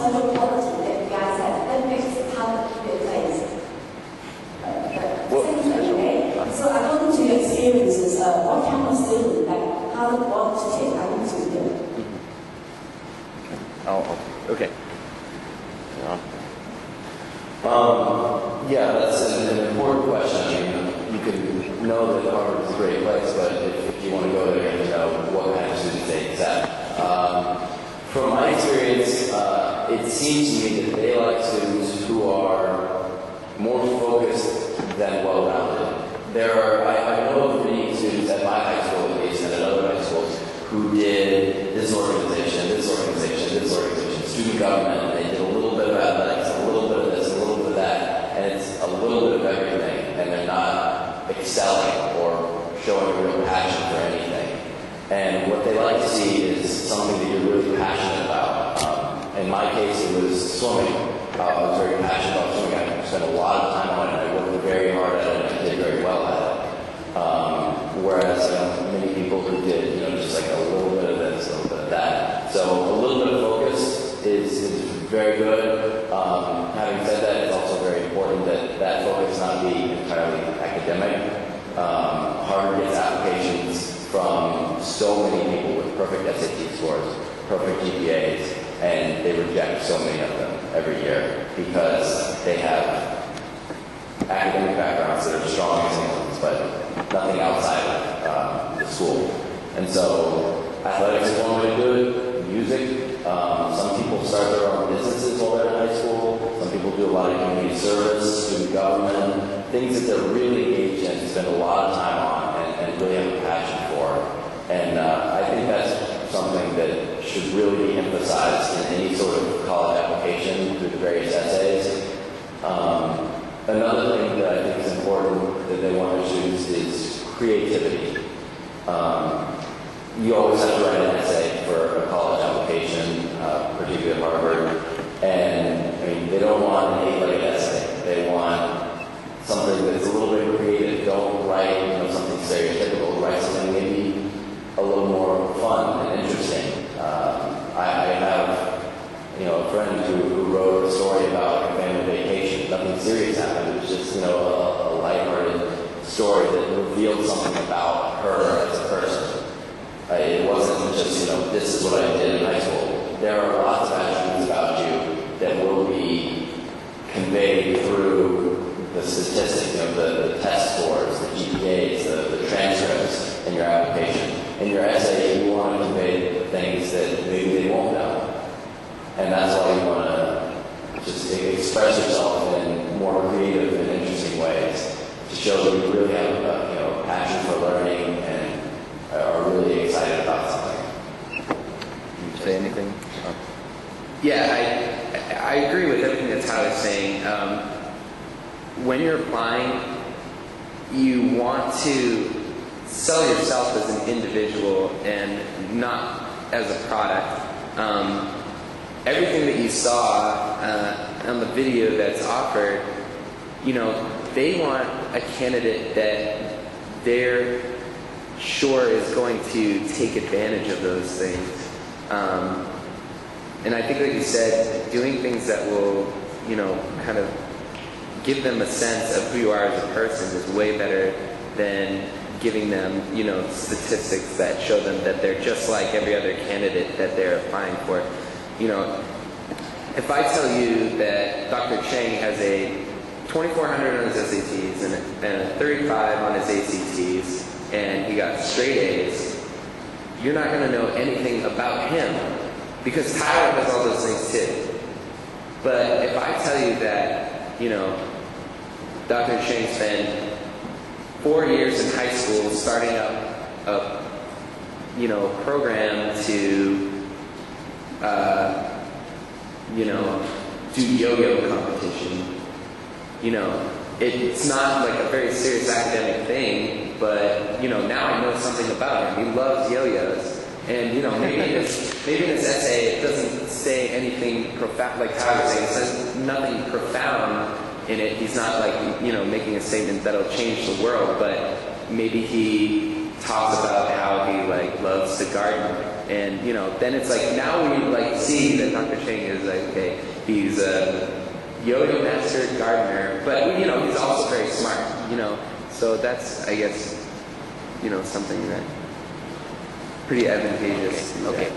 total quality that guys have. That makes how the place. So according to your experiences, what kind of student, like how what teachers are you to do? Oh, okay. Yeah, that's an important question. I mean, you can know that Harvard is a great place, but if you want to go there and know what kind of students they accept. From my experience, it seems to me that they like students who are more focused than well-rounded. I know of many students at my high school, at least, and at other high schools, who did this organization, student government, and they did a little bit of athletics, a little bit of this, a little bit of that, and it's a little bit of everything, and they're not excelling or showing a real passion for anything. And what they like to see is something that you're really passionate about. In my case, it was swimming. I was very passionate about swimming. I spent a lot of time on it. I worked very hard at it, and I did very well at it. Whereas many people who did, just like a little bit of this, a little bit of that. So a little bit of focus is very good. Having said that, it's also very important that that focus not be entirely academic. Harvard gets applications from so many people with perfect SAT scores, perfect GPAs, and they reject so many of them every year because they have academic backgrounds that are strong examples, but nothing outside of the school. And so athletics is one way to do it, music. Some people start their own businesses while they're in high school. Some people do a lot of community service, student government, things that they're really engaged in, spend a lot of time on, and really have a passion for. And I think that's something that should really be emphasized in any sort of college application through the various essays. Another thing that I think is important that they want to choose is creativity. You always have to write an essay for a college application, particularly at Harvard. And I mean, they don't want an 8-legged essay. They want something that's a little bit creative. Don't write something stereotypical. Write something maybe a little more fun and interesting. I have a friend who wrote a story about a family vacation. Nothing serious happened. It was just a lighthearted story that revealed something about her as a person. It wasn't just, this is what I did in high school. There are lots of attributes about you that will be conveyed through the statistics, the test scores, the GPAs, the transcripts in your application. In your essay, you want to convey things that maybe they won't know. And that's why you want to just express yourself in more creative and interesting ways to show that you really have a passion for learning and are really excited about something. Can you say anything? Yeah, I agree with everything that Tyler's saying. When you're applying, you want to sell yourself as an individual and not as a product. Everything that you saw on the video that's offered, they want a candidate that they're sure is going to take advantage of those things. And I think, like you said, doing things that will, kind of give them a sense of who you are as a person is way better than giving them, statistics that show them that they're just like every other candidate that they're applying for. If I tell you that Dr. Chang has a 2,400 on his SATs and a 35 on his ACTs, and he got straight A's, you're not going to know anything about him because Tyler has all those things too. But if I tell you that, Dr. Chang spent 4 years in high school starting up a program to do yo-yo competition. It's not like a very serious academic thing, but now I know something about him. He loves yo-yos, and maybe in this essay it doesn't say anything profound, like Tyler was saying. It says nothing profound in it. He's not like making a statement that'll change the world, but maybe he talks about how he like loves to garden, and you know, then it's like now we like see that Dr. Chang is like, okay, he's a yoga master gardener, but you know, he's also very smart, you know. So that's, I guess, you know, something that pretty advantageous. Okay.